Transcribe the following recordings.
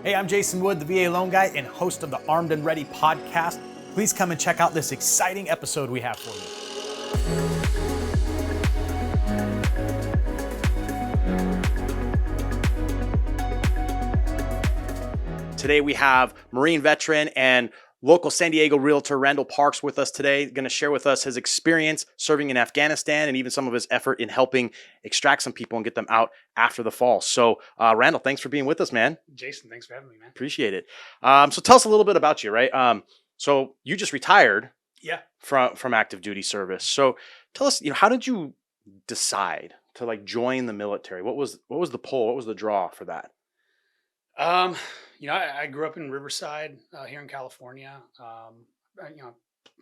Hey, I'm Jason Wood, the VA Loan Guy and host of the Armed and Ready podcast. Please come and check out this exciting episode we have for you. Today we have Marine veteran and local San Diego realtor Randall Parks with us today, going to share with us his experience serving in Afghanistan and even some of his effort in helping extract some people and get them out after the fall. So Randall, thanks for being with us, man. Jason, thanks for having me, man. Appreciate it. So tell us a little bit about you, right? So you just retired from active duty service. So tell us, how did you decide to join the military? What was the pull? What was the draw for that? I grew up in Riverside here in California. I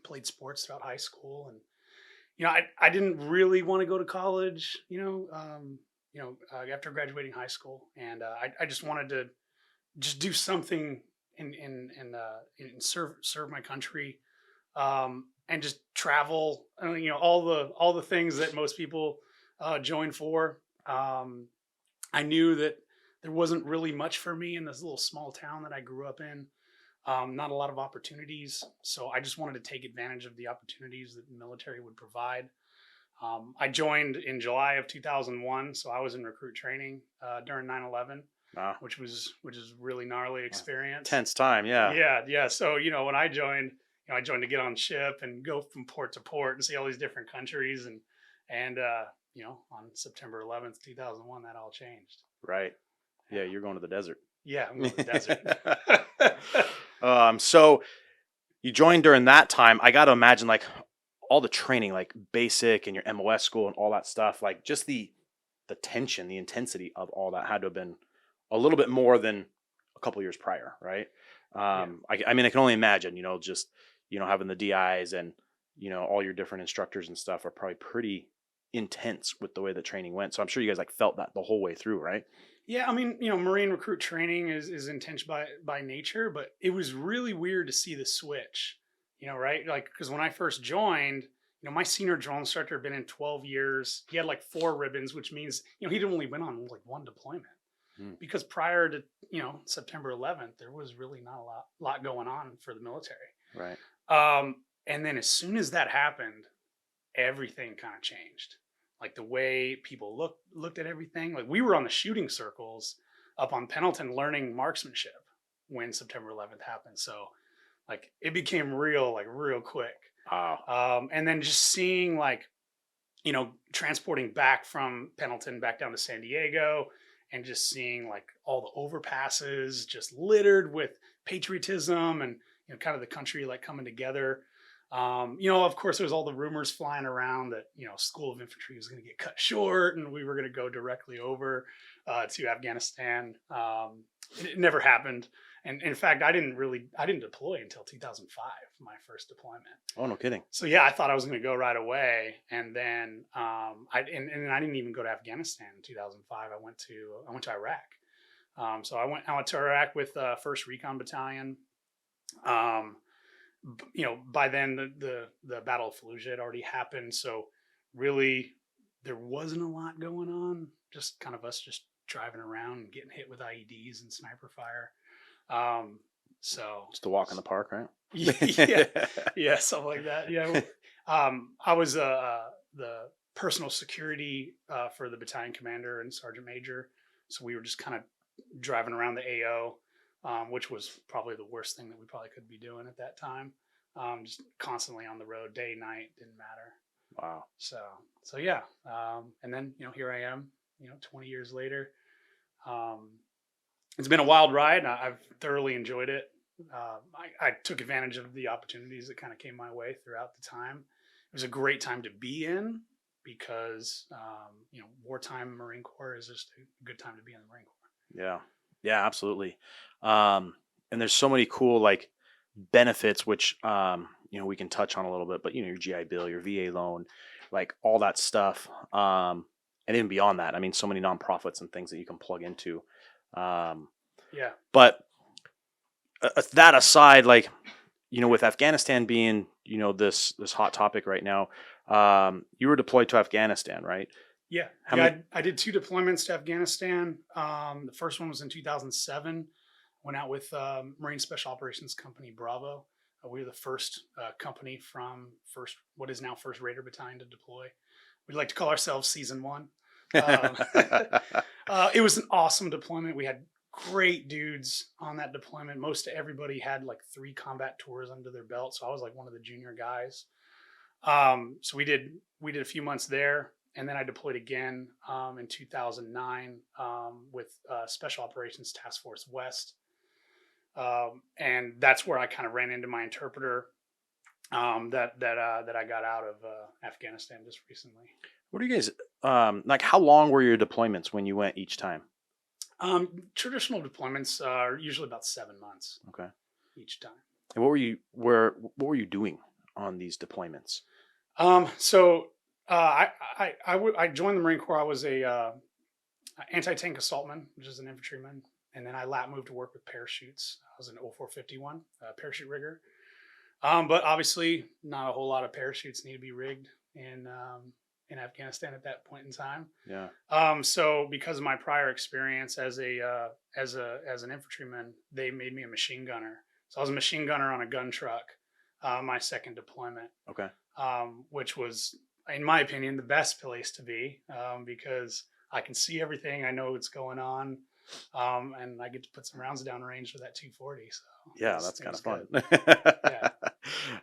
played sports throughout high school, and I didn't really want to go to college. After graduating high school, and I just wanted to just do something and serve my country, and just travel. All the things that most people join for. I knew that there wasn't really much for me in this little small town that I grew up in. Not a lot of opportunities. So I just wanted to take advantage of the opportunities that the military would provide. I joined in July of 2001. So I was in recruit training during 9/11, which is really gnarly experience. Tense time. Yeah. Yeah. So, when I joined to get on ship and go from port to port and see all these different countries. And on September 11th, 2001, that all changed. Right. Yeah, you're going to the desert. Yeah, I'm going to the desert. So you joined during that time. I got to imagine all the training, basic and your MOS school and all that stuff, just the tension, the intensity of all that had to have been a little bit more than a couple years prior, right? I can only imagine, having the DIs and, all your different instructors and stuff are probably pretty intense with the way the training went. So I'm sure you guys felt that the whole way through, right? Yeah, Marine recruit training is intense by nature, but it was really weird to see the switch, right? Because when I first joined, my senior drill instructor had been in 12 years. He had 4 ribbons, which means, he'd only been on 1 deployment. Because prior to, September 11th, there was really not a lot going on for the military. Right. And then as soon as that happened, everything kind of changed. The way people looked at everything. We were on the shooting circles up on Pendleton learning marksmanship when September 11th happened. So it became real quick. Wow. And then just seeing transporting back from Pendleton back down to San Diego and just seeing all the overpasses just littered with patriotism and kind of the country coming together. Of course, there's all the rumors flying around that, School of Infantry was going to get cut short and we were going to go directly over to Afghanistan. It never happened. And in fact, I didn't deploy until 2005, my first deployment. Oh, no kidding. So yeah, I thought I was going to go right away. And then I didn't even go to Afghanistan in 2005. I went to Iraq. So I went to Iraq with 1st Recon Battalion. By then the Battle of Fallujah had already happened. So really there wasn't a lot going on, just kind of us just driving around and getting hit with IEDs and sniper fire. So just a walk in the park, right? yeah, something like that. Yeah. I was the personal security for the battalion commander and sergeant major. So we were just kind of driving around the AO. Which was probably the worst thing that we probably could be doing at that time. Just constantly on the road, day, night, didn't matter. Wow. So yeah. And then, here I am, 20 years later. It's been a wild ride. I've thoroughly enjoyed it. I took advantage of the opportunities that kind of came my way throughout the time. It was a great time to be in because, wartime Marine Corps is just a good time to be in the Marine Corps. Yeah, absolutely. And there's so many cool benefits, which we can touch on a little bit, but your GI Bill, your VA loan, all that stuff. And even beyond that, so many nonprofits and things that you can plug into. But that aside, with Afghanistan being, this hot topic right now, you were deployed to Afghanistan, right? Yeah. I did 2 deployments to Afghanistan. The first one was in 2007. Went out with Marine Special Operations Company Bravo. We were the first company from what is now First Raider Battalion to deploy. We'd like to call ourselves Season 1. Um, it was an awesome deployment. We had great dudes on that deployment. Most everybody had like 3 combat tours under their belt, so I was like one of the junior guys. So we did a few months there, and then I deployed again in 2009 with Special Operations Task Force West, and that's where I kind of ran into my interpreter that I got out of Afghanistan just recently. What are you guys like? How long were your deployments when you went each time? Traditional deployments are usually about 7 months. Okay. Each time. And what were you doing on these deployments? I joined the Marine Corps. I was a anti-tank assaultman, which is an infantryman, and then I moved to work with parachutes. I was an 0451 parachute rigger. But obviously, not a whole lot of parachutes need to be rigged in Afghanistan at that point in time. Yeah. So because of my prior experience as an infantryman, they made me a machine gunner. So I was a machine gunner on a gun truck, my second deployment. Okay. Which was, in my opinion, the best place to be because I can see everything. I know what's going on. And I get to put some rounds down range with that 240. So yeah, that's kind of fun.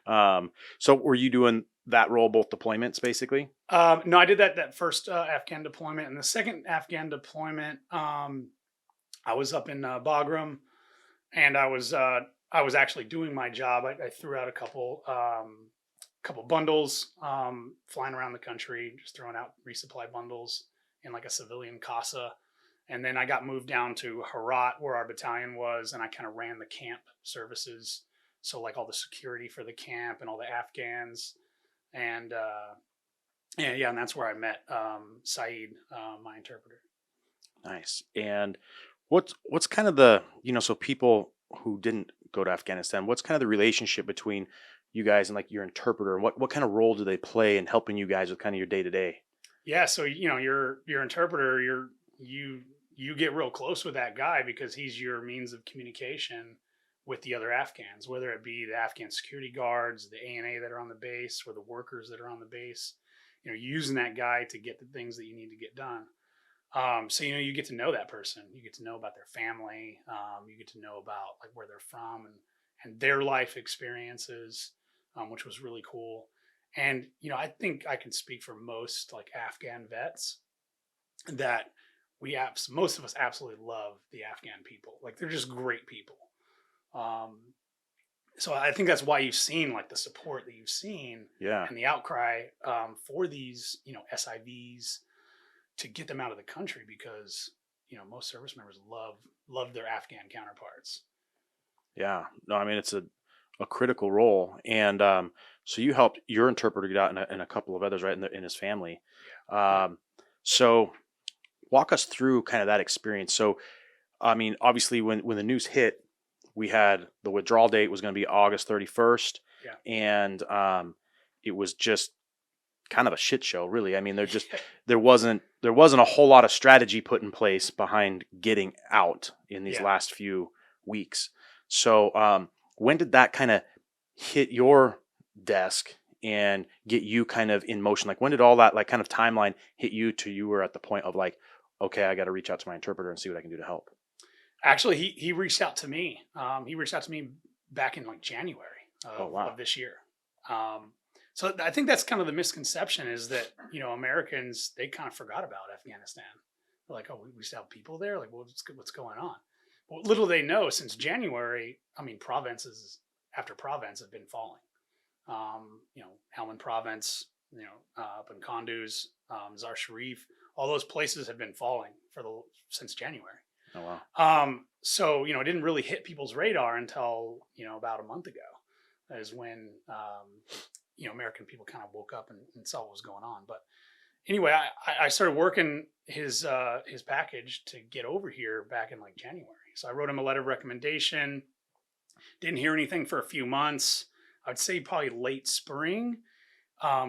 Yeah. So were you doing that role, both deployments basically? No, I did that first Afghan deployment, and the second Afghan deployment, I was up in Bagram, and I was actually doing my job. I threw out a couple bundles, flying around the country, just throwing out resupply bundles in like a civilian casa. And then I got moved down to Herat, where our battalion was, and I kind of ran the camp services. So like all the security for the camp and all the Afghans. And and that's where I met Saeed, my interpreter. Nice. And what's kind of the, so people who didn't go to Afghanistan, what's kind of the relationship between you guys and like your interpreter, and what kind of role do they play in helping you guys with kind of your day to day? Yeah, so your interpreter, you get real close with that guy because he's your means of communication with the other Afghans, whether it be the Afghan security guards, the ANA that are on the base, or the workers that are on the base. Using that guy to get the things that you need to get done. So you get to know that person. You get to know about their family. You get to know about like where they're from and their life experiences, which was really cool. And I think I can speak for most like Afghan vets that most of us absolutely love the Afghan people. Like they're just great people. So I think that's why you've seen like the support that you've seen, yeah, and the outcry for these SIVs to get them out of the country because most service members love their Afghan counterparts. Yeah, no, I mean it's a critical role, and so you helped your interpreter get out and a couple of others, right, in his family. Yeah. So walk us through kind of that experience. So, I mean, obviously, when the news hit, we had the withdrawal date was going to be August 31st, Yeah. and it was just kind of a shit show, really. I mean, there wasn't a whole lot of strategy put in place behind getting out in these last few weeks. So, when did that kind of hit your desk and get you kind of in motion? Like, when did all that like kind of timeline hit you to you were at the point of like, okay, I got to reach out to my interpreter and see what I can do to help? Actually, he reached out to me. He reached out to me back in like January of this year. So I think that's kind of the misconception is that, Americans, they kind of forgot about Afghanistan. They're like, oh, we still have people there? Like, what's going on? Well, little they know, since January, I mean, provinces after province have been falling. Helmand province, up in Kunduz, Mazar Sharif, all those places have been falling since January. Oh, wow. So, it didn't really hit people's radar until, about a month ago is when, American people kind of woke up and saw what was going on. But anyway, I started working his package to get over here back in like January. So I wrote him a letter of recommendation. Didn't hear anything for a few months. I'd say probably late spring.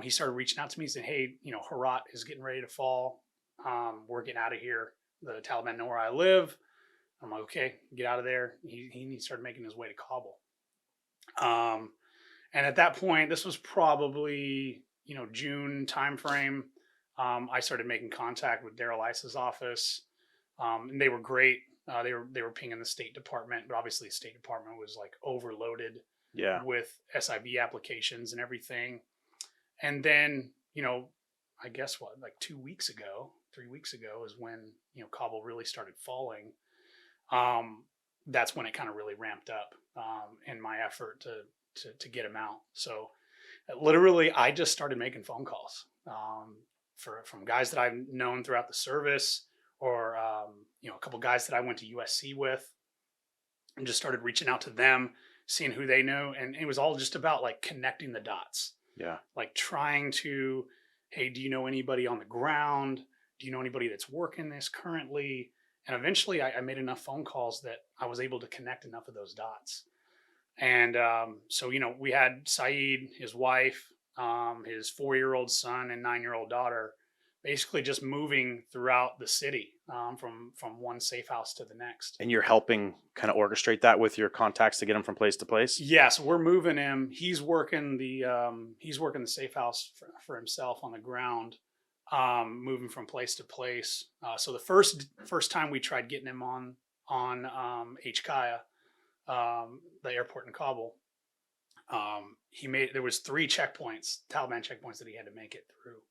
He started reaching out to me saying, hey, Herat is getting ready to fall. We're getting out of here. The Taliban know where I live. I'm like, okay, get out of there. He started making his way to Kabul. Um, and at that point, this was probably, June timeframe. I started making contact with Daryl Ice's office, and they were great. They were pinging the State Department, but obviously the State Department was like overloaded Yeah. with SIV applications and everything. And then, I guess what, like 2 weeks ago, 3 weeks ago is when, Kabul really started falling. That's when it kind of really ramped up in my effort to get him out. So literally, I just started making phone calls from guys that I've known throughout the service, or a couple guys that I went to USC with, and just started reaching out to them, seeing who they knew, and it was all just about like connecting the dots. Yeah. Like trying to, hey, do you know anybody on the ground? Do you know anybody that's working this currently? And eventually I made enough phone calls that I was able to connect enough of those dots. And so, we had Saeed, his wife, his 4-year-old son and 9-year-old daughter, basically just moving throughout the city from one safe house to the next. And you're helping kind of orchestrate that with your contacts to get him from place to place? Yeah, so we're moving him. He's working the safe house for himself on the ground, moving from place to place. So the first time we tried getting him on HKIA, the airport in Kabul, there was 3 checkpoints, Taliban checkpoints, that he had to make it through.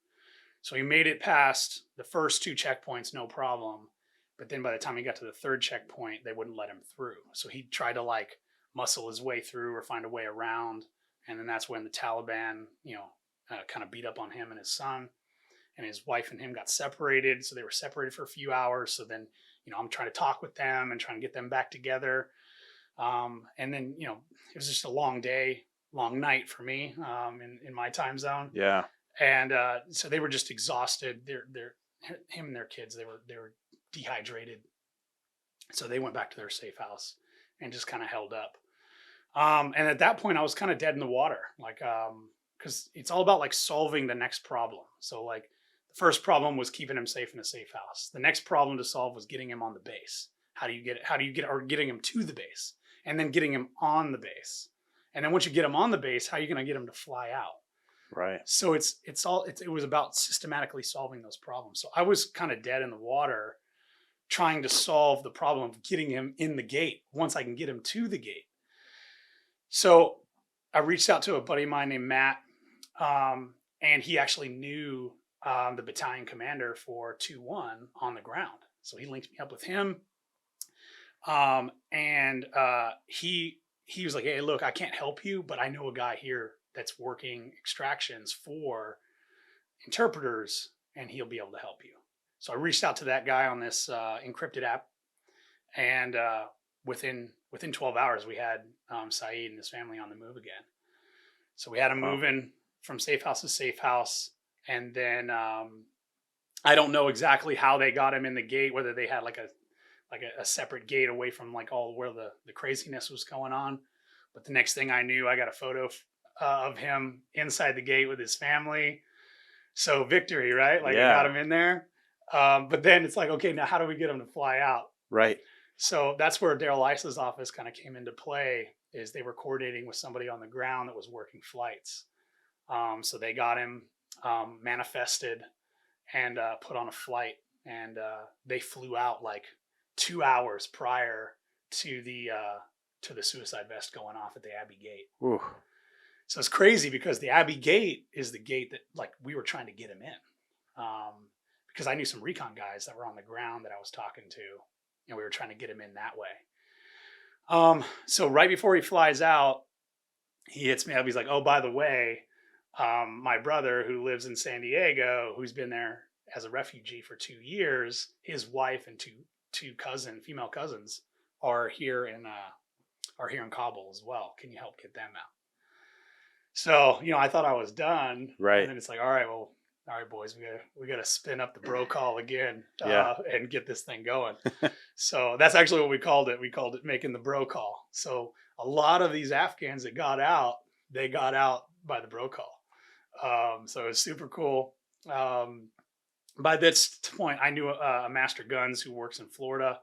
So he made it past the first 2 checkpoints, no problem. But then by the time he got to the 3rd checkpoint, they wouldn't let him through. So he tried to like muscle his way through or find a way around. And then that's when the Taliban, kind of beat up on him and his son, and his wife and him got separated. So they were separated for a few hours. So then, I'm trying to talk with them and trying to get them back together. And then, it was just a long day, long night for me in my time zone. Yeah. And so they were just exhausted. Him and their kids, they were dehydrated. So they went back to their safe house and just kind of held up. And at that point, I was kind of dead in the water, like, because it's all about like solving the next problem. So like the first problem was keeping him safe in a safe house. The next problem to solve was getting him on the base. Getting him to the base, and then getting him on the base. And then once you get him on the base, how are you going to get him to fly out? Right. So it was about systematically solving those problems. So I was kind of dead in the water trying to solve the problem of getting him in the gate once I can get him to the gate. So I reached out to a buddy of mine named Matt, and he actually knew the battalion commander for 2-1 on the ground. So he linked me up with him. And he was like, hey, look, I can't help you, but I know a guy here that's working extractions for interpreters, and he'll be able to help you. So I reached out to that guy on this encrypted app, and within 12 hours, we had Saeed and his family on the move again. So we had him moving from safe house to safe house, and then I don't know exactly how they got him in the gate, whether they had like a separate gate away from like all where the craziness was going on. But the next thing I knew, I got a photo of him inside the gate with his family. So victory, right? Like, Yeah. I got him in there. But then it's like, okay, now how do we get him to fly out? Right. So that's where Daryl Ice's office kind of came into play, is they were coordinating with somebody on the ground that was working flights. So they got him manifested and put on a flight, and they flew out like 2 hours prior to the suicide vest going off at the Abbey Gate. Ooh. So it's crazy because the Abbey Gate is the gate that like we were trying to get him in, because I knew some recon guys that were on the ground that I was talking to, and we were trying to get him in that way. So right before he flies out, he hits me up. He's like, oh, by the way, my brother who lives in San Diego, who's been there as a refugee for 2 years, his wife and two female cousins are here in Kabul as well. Can you help get them out? So, I thought I was done. Right. And then it's like, all right, boys, we gotta spin up the bro call again, Yeah. and get this thing going. So that's actually what we called it. We called it making the bro call. So a lot of these Afghans that got out, they got out by the bro call. So it was super cool. By this point, I knew a Master Guns who works in Florida.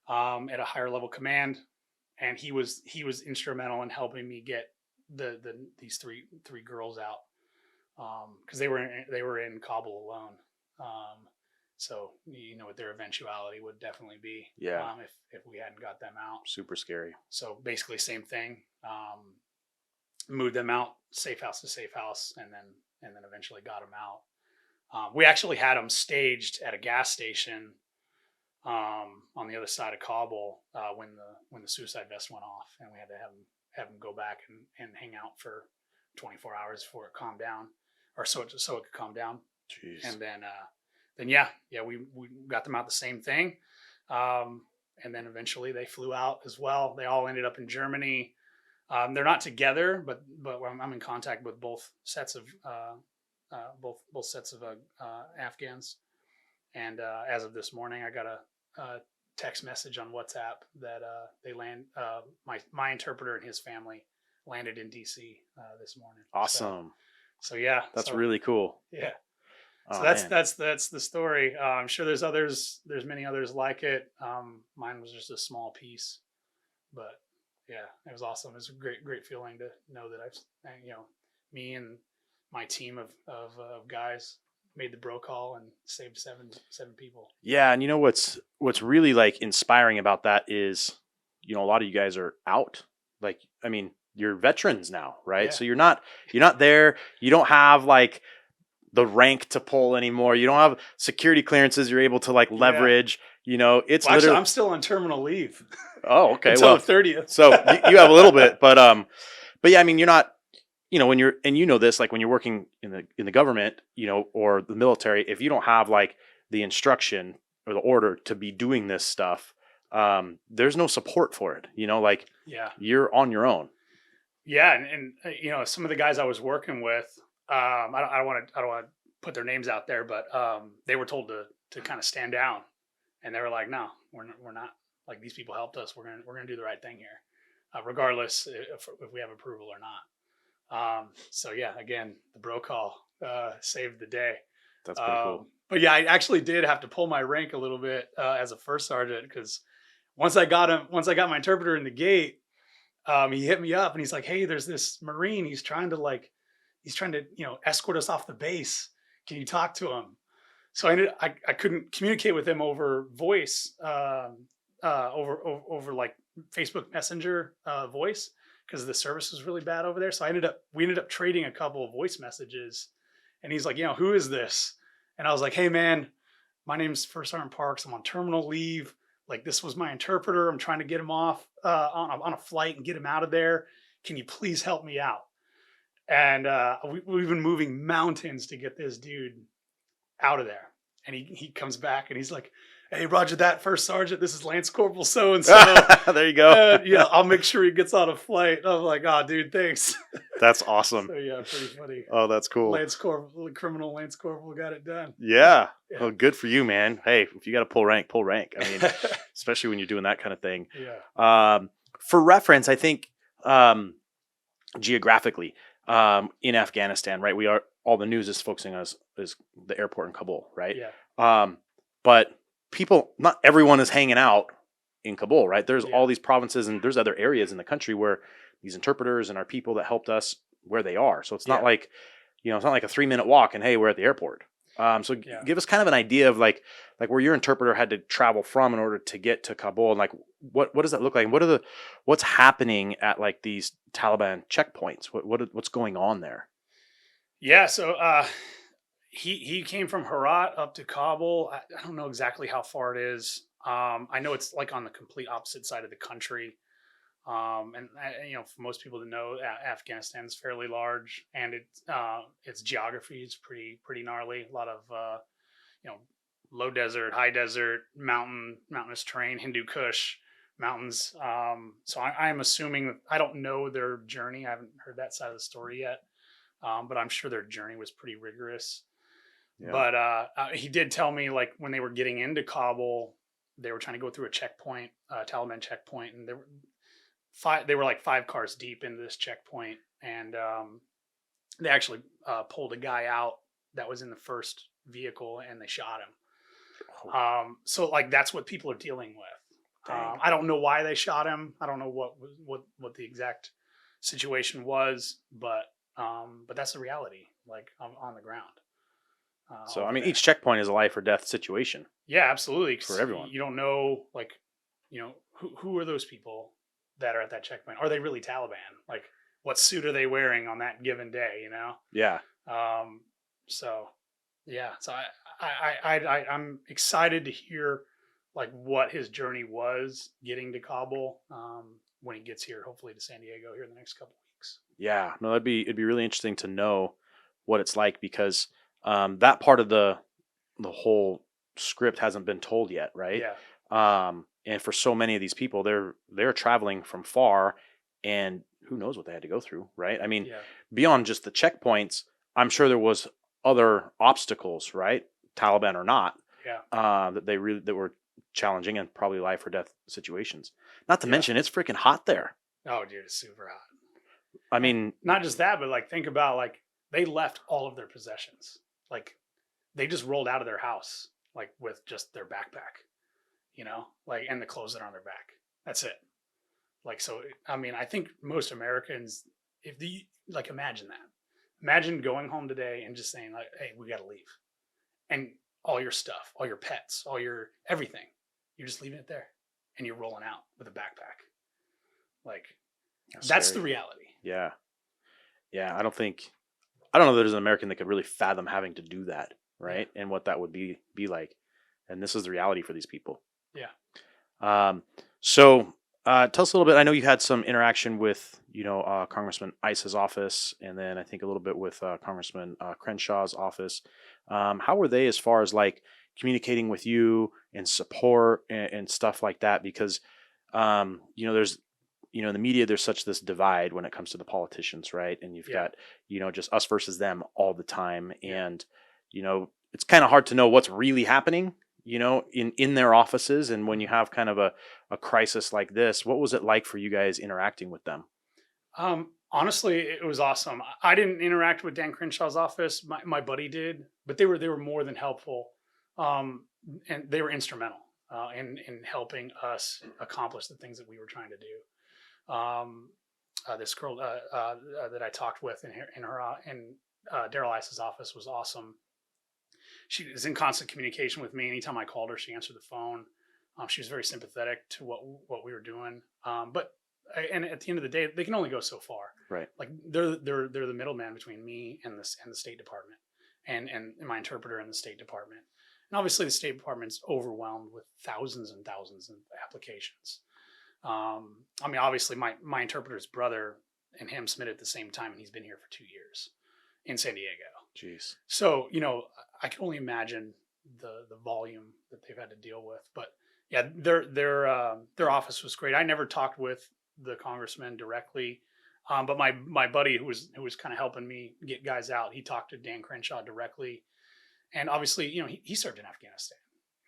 at a higher level command, and he was instrumental in helping me get these three girls out, because they were in Kabul alone. So what their eventuality would definitely be, Yeah. if we hadn't got them out. Super scary. So basically, same thing. Moved them out, safe house to safe house, and then eventually got them out. We actually had them staged at a gas station, on the other side of Kabul, when the suicide vest went off, and we had to have them go back and hang out for 24 hours before it calmed down, or so it could calm down. Jeez. And then yeah, we got them out the same thing, and then eventually they flew out as well. They all ended up in Germany. They're not together, but I'm in contact with both sets of both sets of Afghans. And as of this morning, I got a text message on WhatsApp that they my interpreter and his family landed in DC this morning. Awesome. So yeah, That's really cool. Yeah. Oh, So that's the story. I'm sure there's others. There's many others like it. Mine was just a small piece, but yeah, it was awesome. It was a great feeling to know that me and my team of guys made the bro call and saved seven people. Yeah, and what's really like inspiring about that is, a lot of you guys are out. Like, I mean, you're veterans now, right? Yeah. So you're not there. You don't have like the rank to pull anymore. You don't have security clearances you're able to like leverage. It's Well, literally. actually, I'm still on terminal leave. Oh, okay. Until Well, the 30th. So you have a little bit, but yeah, I mean, you're not. When you're, and this, like when you're working in the government, or the military, if you don't have like the instruction or the order to be doing this stuff, there's no support for it. Like, Yeah. you're on your own. Yeah, and some of the guys I was working with, I don't want to put their names out there, but they were told to kind of stand down, and they were like, "No, we're not. Like, these people helped us. We're gonna do the right thing here, regardless if we have approval or not." So yeah, again, the bro call saved the day. That's pretty cool. But yeah, I actually did have to pull my rank a little bit as a first sergeant, because once I got my interpreter in the gate, he hit me up and he's like, "Hey, there's this Marine. He's trying to escort us off the base. Can you talk to him?" So I couldn't communicate with him over voice, over like Facebook Messenger voice, because the service was really bad over there. So we ended up trading a couple of voice messages, and he's like, "Who is this?" And I was like, "Hey man, my name's First Sergeant Parks. I'm on terminal leave. Like, this was my interpreter. I'm trying to get him off on a flight and get him out of there. Can you please help me out?" And we've been moving mountains to get this dude out of there. And he comes back and he's like, "Hey, roger that, First Sergeant. This is Lance Corporal so-and-so. There you go. I'll make sure he gets on a flight." I'm like, "Oh, dude, thanks." That's awesome. So yeah, pretty funny. Oh, that's cool. Criminal Lance Corporal got it done. Yeah. Oh, good for you, man. Hey, if you got to pull rank, pull rank. I mean, especially when you're doing that kind of thing. Yeah. For reference, I think geographically, in Afghanistan, right? All the news is focusing on is the airport in Kabul, right? Yeah. But not everyone is hanging out in Kabul, right? There's all these provinces and there's other areas in the country where these interpreters and our people that helped us, where they are. So it's not like, it's not like a 3-minute walk and hey, we're at the airport. So give us kind of an idea of like where your interpreter had to travel from in order to get to Kabul, and like what does that look like? What's happening at like these Taliban checkpoints? What's going on there? Yeah. So he came from Herat up to Kabul. I don't know exactly how far it is. I know it's like on the complete opposite side of the country. And for most people to know, Afghanistan is fairly large, and its geography is pretty gnarly. A lot of low desert, high desert, mountainous terrain, Hindu Kush mountains. So I'm assuming, I don't know their journey. I haven't heard that side of the story yet, but I'm sure their journey was pretty rigorous. Yeah. But he did tell me, like, when they were getting into Kabul, they were trying to go through a checkpoint, Taliban checkpoint, and they were like 5 cars deep into this checkpoint, and they actually pulled a guy out that was in the first vehicle, and they shot him. So like, that's what people are dealing with. Dang. I don't know why they shot him. I don't know what the exact situation was, but that's the reality, like on the ground So I over mean, there. each checkpoint is a life or death situation Yeah, absolutely. 'Cause for everyone. you don't know, like, who are those people that are at that checkpoint? Are they really Taliban? Like, what suit are they wearing on that given day? Yeah. Um, so yeah, so I'm excited to hear like what his journey was getting to Kabul when he gets here, hopefully to San Diego here in the next couple weeks. Yeah. No, it'd be really interesting to know what it's like because that part of the whole script hasn't been told yet, right? Yeah, And for so many of these people, they're traveling from far, and who knows what they had to go through, right? I mean, yeah, beyond just the checkpoints, I'm sure there was other obstacles, right? Taliban or not, yeah, that were challenging and probably life or death situations. Not to yeah. mention, it's freaking hot there. Oh, dude, it's super hot. I And mean, not just that, but like think about like they left all of their possessions. Like they just rolled out of their house like with just their backpack, like and the clothes that are on their back. That's it. Like so I mean, I think most Americans if the like imagine that. Imagine going home today and just saying like, "Hey, we got to leave." And all your stuff, all your pets, all your everything, you're just leaving it there and you're rolling out with a backpack. Like that's the scary. reality. Yeah, yeah. I don't know that there's an American that could really fathom having to do that, Yeah. right? And what that would be like. And this is the reality for these people. Yeah. Um, so tell us a little bit. I know you had some interaction with, Congressman Ice's office, and then I think a little bit with Congressman Crenshaw's office. How were they as far as like communicating with you and support and stuff like that? Because, there's, in the media, there's such this divide when it comes to the politicians, right? And you've Yeah. got, just us versus them all the time. Yeah. And, it's kind of hard to know what's really happening in their offices. And when you have kind of a crisis like this, what was it like for you guys interacting with them? Honestly, it was awesome. I didn't interact with Dan Crenshaw's office. My buddy did, but they were more than helpful, and they were instrumental in helping us accomplish the things that we were trying to do. This girl that I talked with in Daryl Ice's office was awesome. She was in constant communication with me. Anytime I called her, she answered the phone. She was very sympathetic to what we were doing. And at the end of the day, they can only go so far. Right. Like they're the middleman between me and the State Department, and my interpreter in the State Department. And obviously, the State Department's overwhelmed with thousands and thousands of applications. I mean, obviously, my interpreter's brother and him submitted at the same time, and he's been here for 2 years in San Diego. Jeez. So I can only imagine the volume that they've had to deal with. But yeah, their office was great. I never talked with the congressman directly, but my buddy who was kind of helping me get guys out, he talked to Dan Crenshaw directly, and obviously he served in Afghanistan,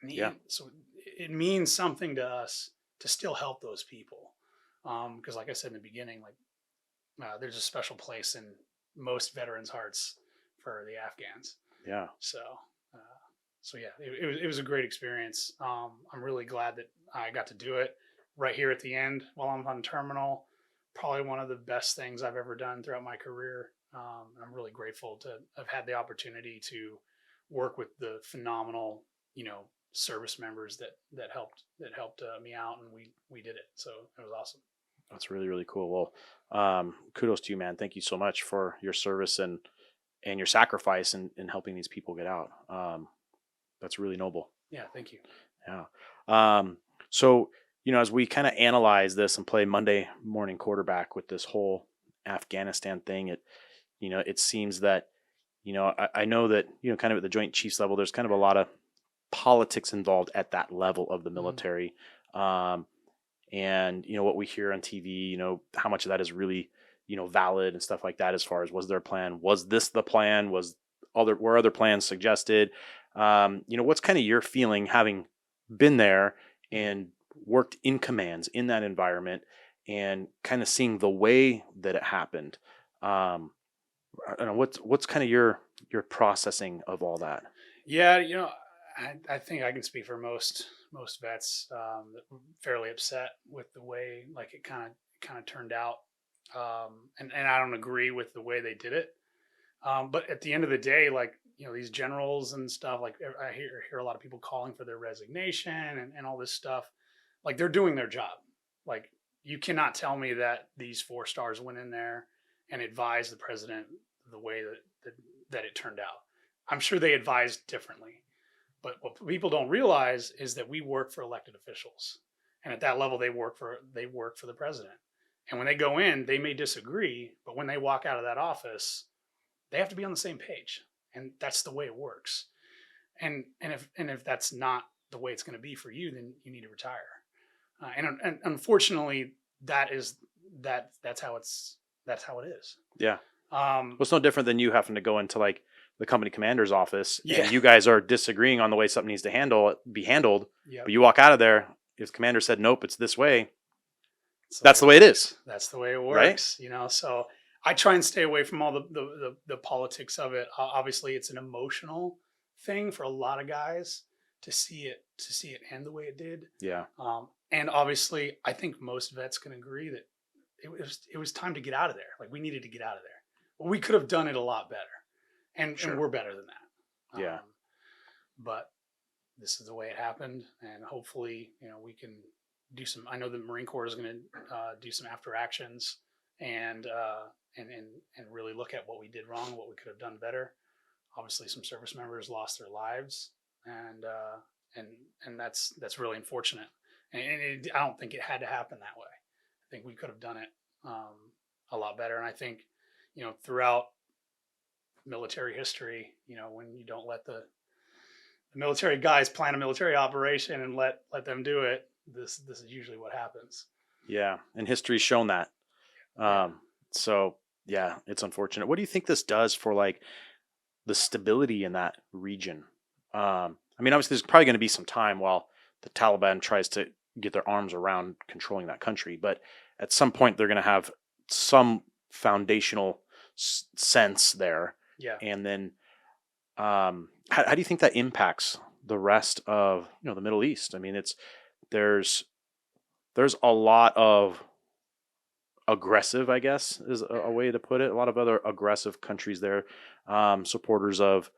and Yeah. so it means something to us to still help those people, because like I said in the beginning, like there's a special place in most veterans' hearts for the Afghans. Yeah. So, so yeah, it was a great experience. I'm really glad that I got to do it right here at the end while I'm on terminal. Probably one of the best things I've ever done throughout my career. I'm really grateful to have had the opportunity to work with the phenomenal, service members that helped me out, and we did it. So it was awesome. That's really, really cool. Well, kudos to you, man. Thank you so much for your service and your sacrifice in helping these people get out. That's really noble. Yeah, thank you. Yeah. So, as we kind of analyze this and play Monday morning quarterback with this whole Afghanistan thing, it seems that, I know that, kind of at the Joint Chiefs level, there's kind of a lot of politics involved at that level of the military. And, what we hear on TV, how much of that is really, valid and stuff like that, as far as was there a plan? Was this the plan? Were other plans suggested? What's kind of your feeling having been there and worked in commands in that environment and kind of seeing the way that it happened? I don't know, what's kind of your processing of all that? Yeah, I think I can speak for most vets fairly upset with the way like it kind of turned out, and I don't agree with the way they did it. But at the end of the day, like these generals and stuff, like I hear a lot of people calling for their resignation and all this stuff. Like they're doing their job. Like you cannot tell me that these 4 stars went in there and advised the president the way that it turned out. I'm sure they advised differently. But what people don't realize is that we work for elected officials, and at that level, they work for the president. And when they go in, they may disagree, but when they walk out of that office, they have to be on the same page, and that's the way it works. And if that's not the way it's going to be for you, then you need to retire. And unfortunately, that's how it is. Yeah. Well, it's no different than you having to go into like the company commander's office Yeah. and you guys are disagreeing on the way something needs to be handled. Yep. But you walk out of there, if the commander said, nope, it's this way. That's the way it is. That's the way it works, So I try and stay away from all the politics of it. Obviously, it's an emotional thing for a lot of guys to see it end the way it did. Yeah. And obviously, I think most vets can agree that it was time to get out of there. Like we needed to get out of there. Well, we could have done it a lot better, and we're better than that. Yeah. But this is the way it happened, and hopefully, we can do some. I know the Marine Corps is going to do some after actions and really look at what we did wrong, what we could have done better. Obviously, some service members lost their lives, and that's really unfortunate. And I don't think it had to happen that way. I think we could have done it a lot better. And I think, throughout military history, when you don't let the military guys plan a military operation and let them do it, this is usually what happens. Yeah, and history's shown that. So yeah, it's unfortunate. What do you think this does for like the stability in that region? I mean, obviously, there's probably going to be some time while the Taliban tries to get their arms around controlling that country, but at some point, they're going to have some foundational sense there. Yeah. And then, how do you think that impacts the rest of the Middle East? I mean, there's a lot of aggressive, I guess, is a way to put it. A lot of other aggressive countries there, supporters of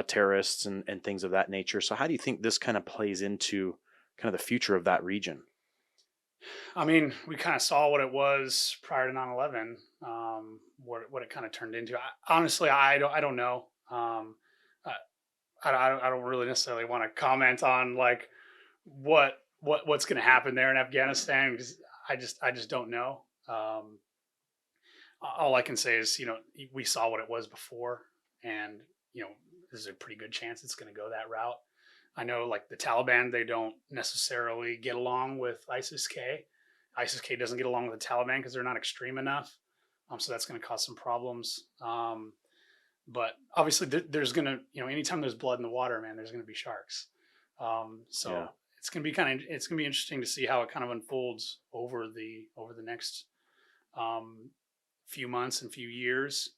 terrorists and things of that nature. So how do you think this kind of plays into kind of the future of that region? I mean, we kind of saw what it was prior to 9/11, what it kind of turned into. Honestly, I don't know. I don't really necessarily want to comment on like what's going to happen there in Afghanistan because I just don't know. All I can say is, we saw what it was before, and there's a pretty good chance it's going to go that route. I know, like the Taliban, they don't necessarily get along with ISIS-K. ISIS-K doesn't get along with the Taliban because they're not extreme enough. So that's going to cause some problems. But obviously, there's going to, anytime there's blood in the water, man, there's going to be sharks. So it's going to be it's going to be interesting to see how it kind of unfolds over the next few months and few years.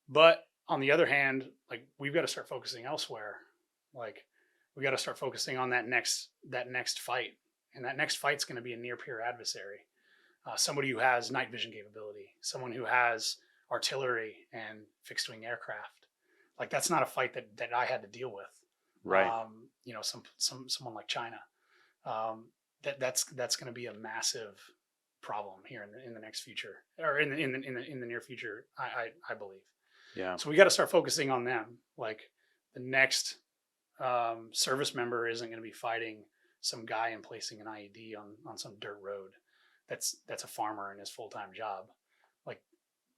But on the other hand, like we've got to start focusing elsewhere. Like we got to start focusing on that next fight, and that next fight's going to be a near peer adversary, somebody who has night vision capability, someone who has artillery and fixed wing aircraft. Like that's not a fight that I had to deal with. Right. Someone like China. That's going to be a massive problem here in the next future, or in the near future. I believe. Yeah. So we got to start focusing on them. Like the next service member isn't going to be fighting some guy and placing an IED on some dirt road. That's a farmer in his full-time job. Like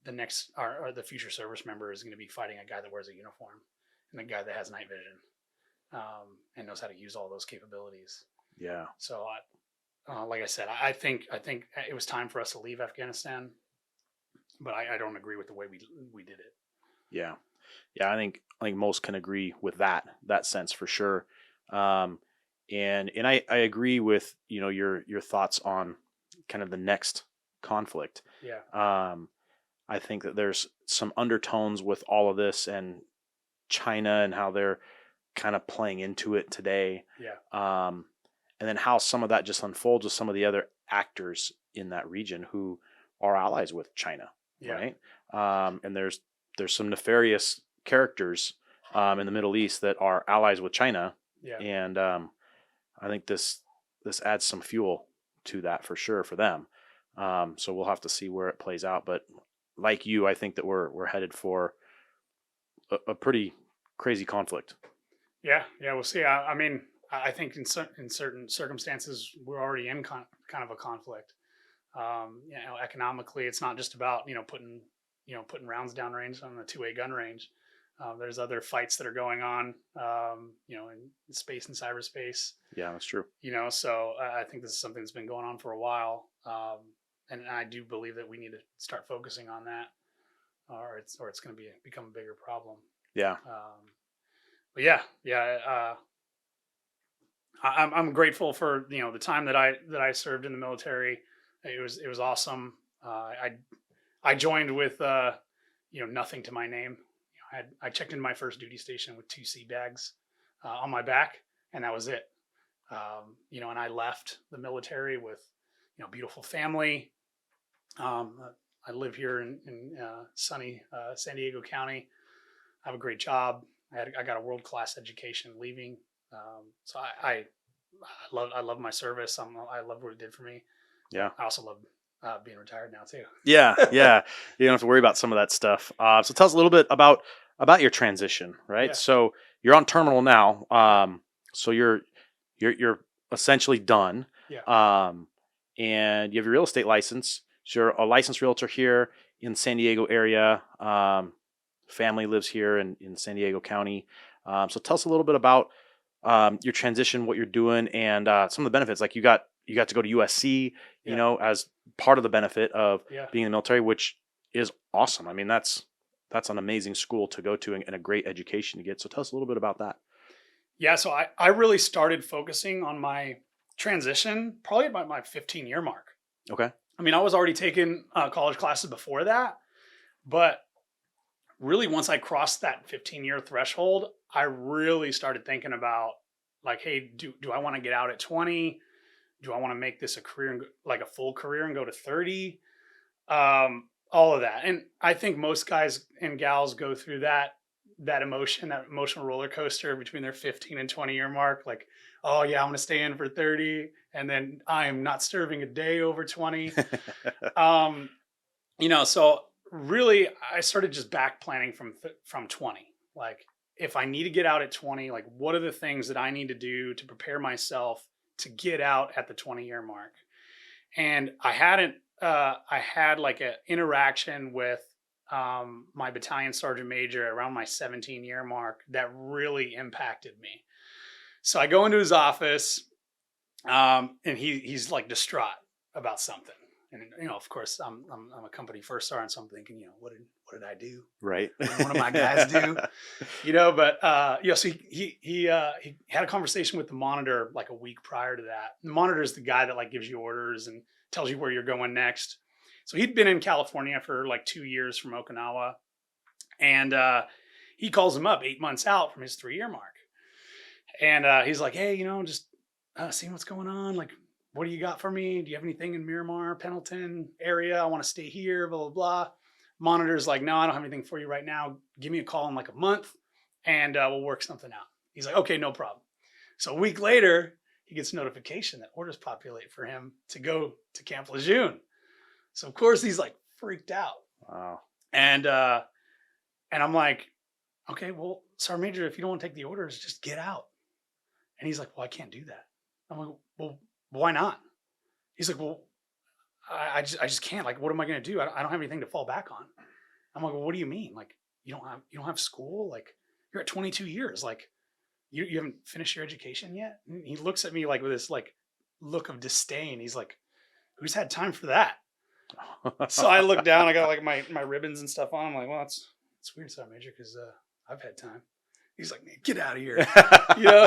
the next or the future service member is going to be fighting a guy that wears a uniform and a guy that has night vision and knows how to use all those capabilities. Yeah. So like I said, I think it was time for us to leave Afghanistan, but I don't agree with the way we did it. Yeah. Yeah, I think most can agree with that sense for sure. And I agree with, your thoughts on kind of the next conflict. Yeah. I think that there's some undertones with all of this and China and how they're kind of playing into it today. Yeah. and then how some of that just unfolds with some of the other actors in that region who are allies with China, right? And there's some nefarious characters in the Middle East that are allies with China, and I think this adds some fuel to that for sure for them. So we'll have to see where it plays out. But like you, I think that we're headed for a pretty crazy conflict. Yeah, we'll see. I mean, I think in certain circumstances we're already in kind of a conflict. Economically, it's not just about putting rounds down range on the two-way gun range. There's other fights that are going on, in space and cyberspace. Yeah, that's true. So I think this is something that's been going on for a while, and I do believe that we need to start focusing on that, or it's going to become a bigger problem. Yeah. But I'm grateful for the time that I served in the military. It was awesome. I joined with nothing to my name. I checked into my first duty station with 2 sea bags on my back, and that was it. And I left the military with beautiful family. I live here in sunny San Diego County. I have a great job. I got a world-class education leaving. So I love my service. I love what it did for me. Yeah. I also love being retired now too. Yeah. You don't have to worry about some of that stuff. So tell us a little bit about your transition, right? Yeah. So you're on terminal now. So you're essentially done. Yeah. And you have your real estate license. So you're a licensed realtor here in San Diego area. Family lives here in San Diego County. So tell us a little bit about your transition, what you're doing, and some of the benefits. Like you got to go to USC, as part of the benefit of being in the military, which is awesome. I mean, that's an amazing school to go to and a great education to get. So tell us a little bit about that. Yeah, so I really started focusing on my transition probably about my 15-year mark. Okay. I mean, I was already taking college classes before that, but really once I crossed that 15-year threshold, I really started thinking about like, hey, do I want to get out at 20? Do I want to make this a career, like a full career, and go to 30? All of that. And I think most guys and gals go through that emotional roller coaster between their 15 and 20-year mark. Like, oh yeah, I'm going to stay in for 30. And then I am not serving a day over 20. So really I started just back planning from 20. Like if I need to get out at 20, like what are the things that I need to do to prepare myself to get out at the 20-year mark? And I had like an interaction with my battalion sergeant major around my 17-year mark that really impacted me. So I go into his office, and he's like distraught about something. And of course, I'm a company first sergeant, so I'm thinking, what did I do? Right. What did one of my guys do? So he had a conversation with the monitor like a week prior to that. The monitor is the guy that like gives you orders and tells you where you're going next. So he'd been in California for like 2 years from Okinawa, and he calls him up 8 months out from his 3-year mark, and he's like, hey, just seeing what's going on. Like, what do you got for me? Do you have anything in Miramar, Pendleton area? I want to stay here, blah, blah, blah. Monitor's like, no, I don't have anything for you right now. Give me a call in like a month and we'll work something out. He's like, okay, no problem. So a week later, he gets notification that orders populate for him to go to Camp Lejeune. So of course he's like freaked out. Wow. And I'm like, okay, well, Sergeant Major, if you don't want to take the orders, just get out. And he's like, well, I can't do that. I'm like, well, why not? He's like, well, I just can't. Like, what am I going to do? I don't have anything to fall back on. I'm like, well, what do you mean? Like, you don't have school? Like, you're at 22 years. Like, you haven't finished your education yet? And he looks at me like with this like look of disdain. He's like, who's had time for that? So I look down. I got like my ribbons and stuff on. I'm like, well, it's weird, Sergeant Major, because I've had time. He's like, man, get out of here.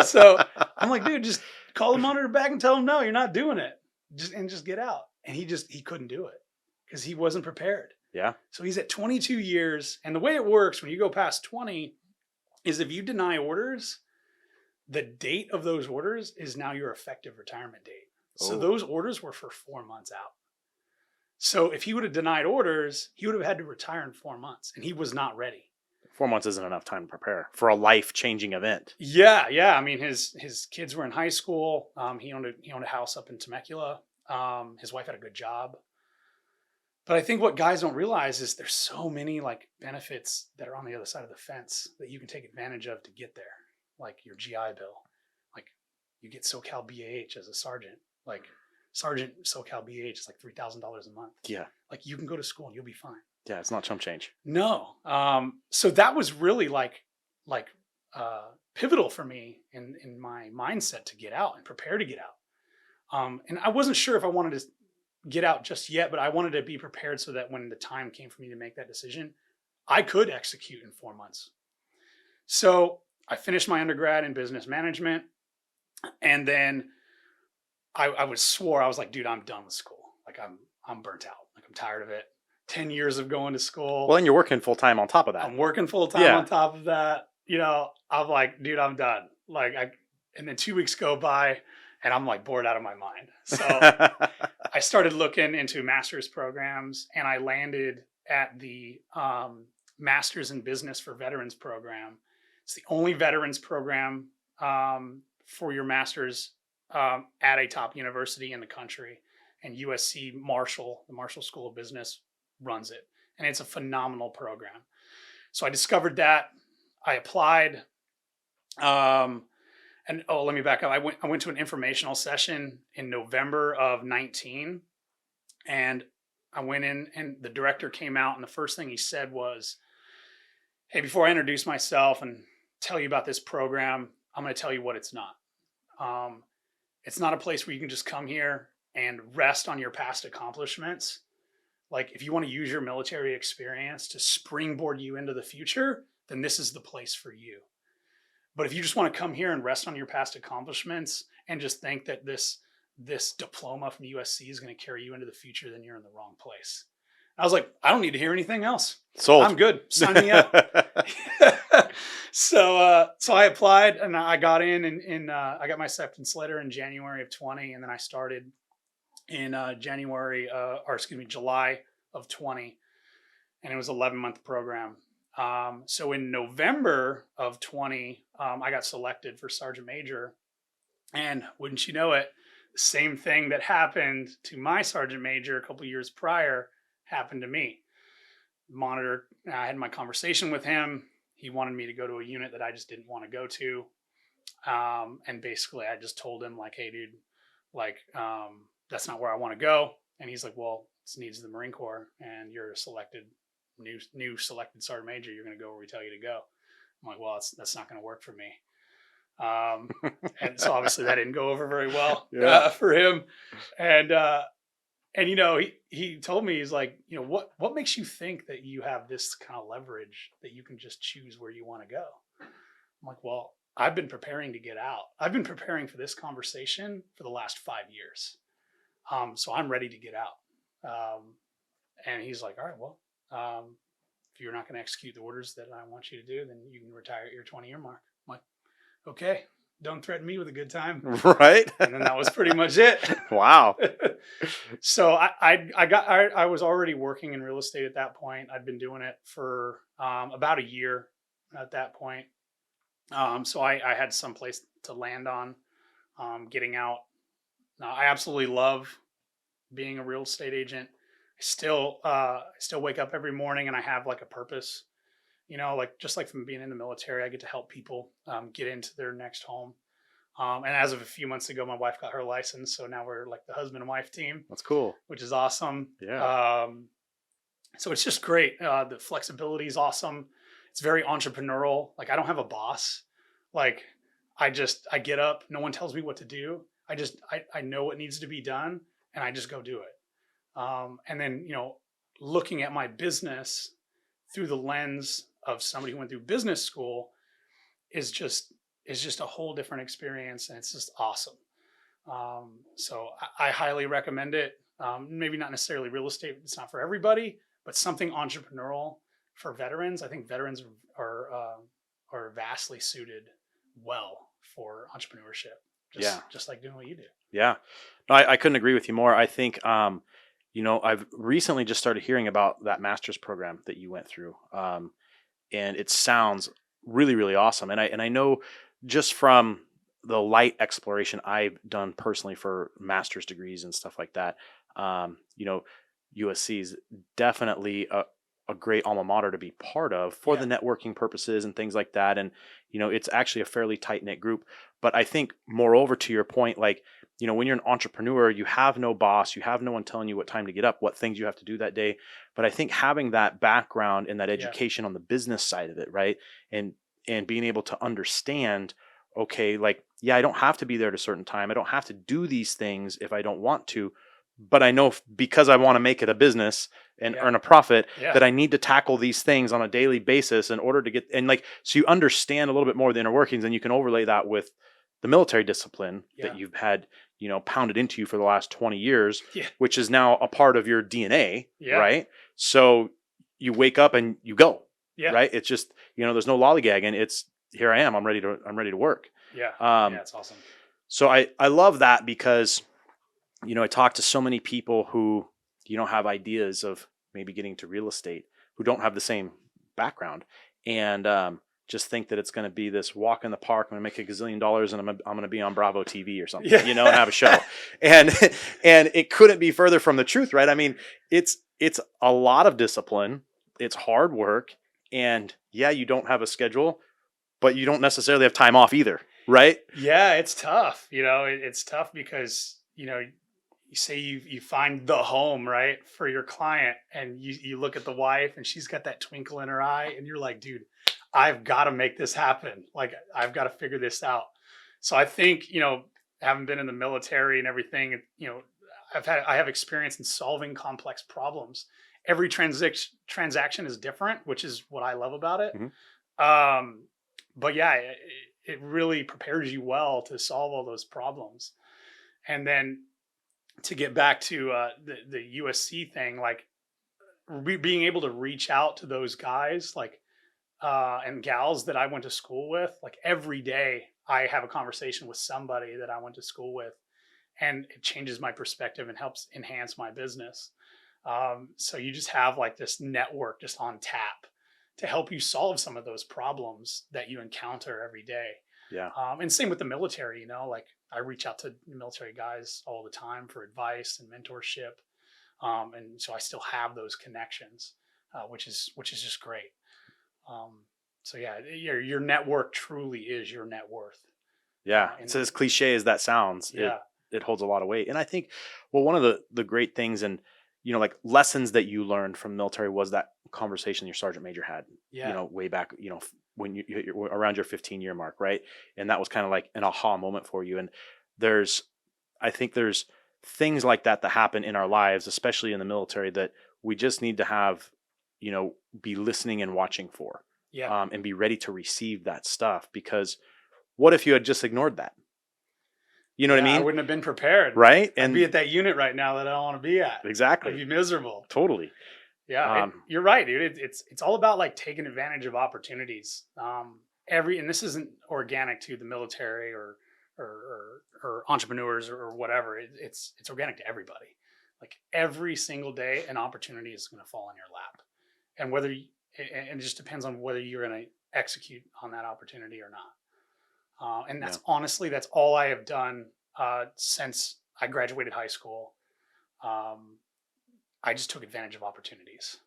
So I'm like, dude, just call the monitor back and tell him, no, you're not doing it. Just get out. And he couldn't do it because he wasn't prepared. Yeah. So he's at 22 years. And the way it works when you go past 20 is if you deny orders, the date of those orders is now your effective retirement date. So Oh, those orders were for 4 months out. So if he would have denied orders, he would have had to retire in 4 months, and he was not ready. 4 months isn't enough time to prepare for a life-changing event. Yeah, yeah. I mean, his kids were in high school. He owned a house up in Temecula. His wife had a good job. But I think what guys don't realize is there's so many like benefits that are on the other side of the fence that you can take advantage of to get there. Like your GI Bill, like you get SoCal BAH as a sergeant. Like Sergeant SoCal BAH is like $3,000 a month. Yeah. Like you can go to school and you'll be fine. Yeah, it's not chump change. No. So that was really like pivotal for me in my mindset to get out and prepare to get out. And I wasn't sure if I wanted to get out just yet, but I wanted to be prepared so that when the time came for me to make that decision, I could execute in 4 months. So I finished my undergrad in business management, and then I was like, dude, I'm done with school. Like I'm burnt out. Like I'm tired of it. 10 years of going to school. Well, and you're working full time on top of that. I'm working full time Yeah. on top of that. I'm like, dude, I'm done. And then 2 weeks go by and I'm like bored out of my mind. So I started looking into master's programs, and I landed at the Masters in Business for Veterans program. It's the only veterans program for your master's at a top university in the country. And USC Marshall, the Marshall School of Business, runs it. And it's a phenomenal program. So I discovered that. I applied. Let me back up. I went to an informational session in November of 19, and I went in, and the director came out, and the first thing he said was, "Hey, before I introduce myself and tell you about this program, I'm going to tell you what it's not. It's not a place where you can just come here and rest on your past accomplishments. Like if you want to use your military experience to springboard you into the future, then this is the place for you. But if you just want to come here and rest on your past accomplishments and just think that this diploma from USC is going to carry you into the future, then you're in the wrong place." I was like, I don't need to hear anything else. Sold. I'm good. Sign me up. So I applied, and I got in, and I got my acceptance letter in January of 20, and then I started in July of 20, and it was an 11-month program. So in November of 20, I got selected for Sergeant Major, and wouldn't you know it, the same thing that happened to my Sergeant Major a couple years prior happened to me. I had my conversation with him. He wanted me to go to a unit that I just didn't want to go to. And basically I just told him like, "Hey dude, like, that's not where I want to go." And he's like, "Well, it's needs of the Marine Corps, and you're a new selected Sergeant Major. You're going to go where we tell you to go." I'm like, "Well, that's not going to work for me." And so obviously that didn't go over very well for him. And he told me, he's like, what makes you think that you have this kind of leverage that you can just choose where you want to go? I'm like, "Well, I've been preparing to get out. I've been preparing for this conversation for the last 5 years. So I'm ready to get out." And he's like, "All right, well, if you're not going to execute the orders that I want you to do, then you can retire at your 20-year mark." I'm like, "Okay, don't threaten me with a good time." Right. And then that was pretty much it. Wow. So I was already working in real estate at that point. I'd been doing it for about a year at that point. So I had some place to land on, getting out. I absolutely love being a real estate agent. I still wake up every morning and I have like a purpose, like just like from being in the military, I get to help people get into their next home. And as of a few months ago, my wife got her license. So now we're like the husband and wife team. That's cool. Which is awesome. Yeah. So it's just great. The flexibility is awesome. It's very entrepreneurial. Like I don't have a boss. Like I get up. No one tells me what to do. I know what needs to be done, and I just go do it. And then, looking at my business through the lens of somebody who went through business school is just a whole different experience, and it's just awesome. So I highly recommend it. Maybe not necessarily real estate. It's not for everybody, but something entrepreneurial for veterans. I think veterans are vastly suited well for entrepreneurship. Yeah. Just like doing what you do. Yeah. No, I couldn't agree with you more. I think, I've recently just started hearing about that master's program that you went through. And it sounds really, really awesome. And I know just from the light exploration I've done personally for master's degrees and stuff like that, USC is definitely a great alma mater to be part of for the networking purposes and things like that. And, it's actually a fairly tight knit group. But I think, moreover, to your point, like, when you're an entrepreneur, you have no boss, you have no one telling you what time to get up, what things you have to do that day. But I think having that background and that education on the business side of it, right? And being able to understand, okay, like, yeah, I don't have to be there at a certain time. I don't have to do these things if I don't want to. But I know because I want to make it a business and earn a profit, that I need to tackle these things on a daily basis in order to get, and like, so you understand a little bit more of the inner workings, and you can overlay that with the military discipline that you've had, pounded into you for the last 20 years, which is now a part of your DNA, right? So you wake up and you go, right? It's just, there's no lollygagging. It's, here I am. I'm ready to work. It's awesome. So I love that because, I talk to so many people who, have ideas of maybe getting into real estate, who don't have the same background, and just think that it's going to be this walk in the park. I'm going to make $1 gazillion and I'm going to be on Bravo TV or something, and have a show. and it couldn't be further from the truth, right? I mean, it's a lot of discipline. It's hard work. And you don't have a schedule, but you don't necessarily have time off either, right? Yeah, it's tough. It's tough because, you say you find the home, right, for your client, and you look at the wife and she's got that twinkle in her eye, and you're like, dude, I've got to make this happen. Like, I've got to figure this out. So I think, having been in the military and everything, I have experience in solving complex problems. Every transaction is different, which is what I love about it. Mm-hmm. But it really prepares you well to solve all those problems. And then to get back to the USC thing, like, being able to reach out to those guys, like, and gals that I went to school with, like, every day I have a conversation with somebody that I went to school with, and it changes my perspective and helps enhance my business. So you just have like this network just on tap to help you solve some of those problems that you encounter every day. Yeah. And same with the military, like, I reach out to military guys all the time for advice and mentorship. And so I still have those connections, which is just great. So your network truly is your net worth. Yeah. It's as cliche as that sounds. It holds a lot of weight. And I think, well, one of the great things and, like, lessons that you learned from military was that conversation your sergeant major had, way back, when you're around your 15-year mark. Right. And that was kind of like an aha moment for you. And I think there's things like that happen in our lives, especially in the military, that we just need to have, be listening and watching for, and be ready to receive that stuff. Because what if you had just ignored that? You know what I mean? I wouldn't have been prepared. Right. And I'd be at that unit right now that I don't want to be at. Exactly. I'd be miserable. Totally. Yeah. You're right, dude. It's all about, like, taking advantage of opportunities. And this isn't organic to the military or entrepreneurs or whatever. It's organic to everybody. Like, every single day, an opportunity is going to fall in your lap, and and it just depends on whether you're going to execute on that opportunity or not. And that's honestly, that's all I have done since I graduated high school. I just took advantage of opportunities.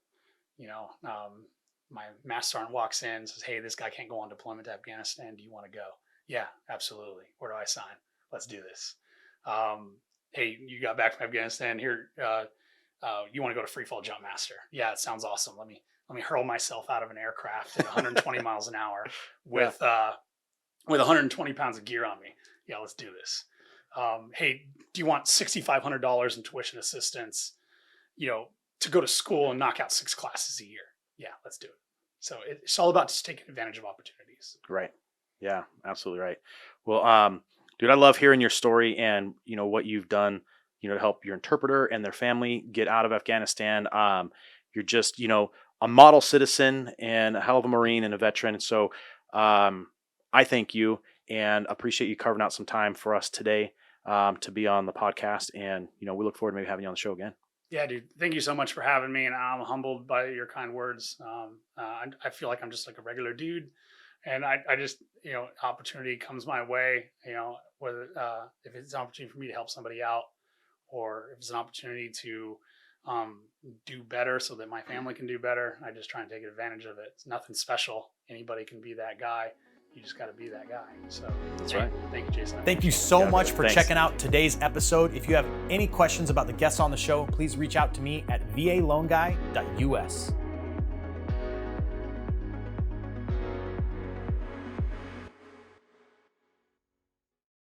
My master sergeant walks in and says, "Hey, this guy can't go on deployment to Afghanistan. Do you want to go?" Yeah, absolutely. Where do I sign? Let's do this. Hey, you got back from Afghanistan. Here, you want to go to free fall jump master? Yeah, it sounds awesome. Let me hurl myself out of an aircraft at 120 miles an hour with 120 pounds of gear on me. Yeah, let's do this. Hey, do you want $6,500 in tuition assistance, to go to school and knock out 6 classes a year? Yeah, let's do it. So it's all about just taking advantage of opportunities. Right. Yeah, absolutely right. Well, dude, I love hearing your story and, what you've done, to help your interpreter and their family get out of Afghanistan. You're just, a model citizen and a hell of a Marine and a veteran. So, I thank you. and appreciate you carving out some time for us today to be on the podcast. And, we look forward to maybe having you on the show again. Yeah, dude. Thank you so much for having me, and I'm humbled by your kind words. I feel like I'm just like a regular dude, and I just, opportunity comes my way, whether if it's an opportunity for me to help somebody out, or if it's an opportunity to do better so that my family can do better, I just try and take advantage of it. It's nothing special. Anybody can be that guy. You just got to be that guy. So that's right. Thank you, Jason. Thank you so much for Thanks. checking out today's episode. If you have any questions about the guests on the show, please reach out to me at valoanguy.us.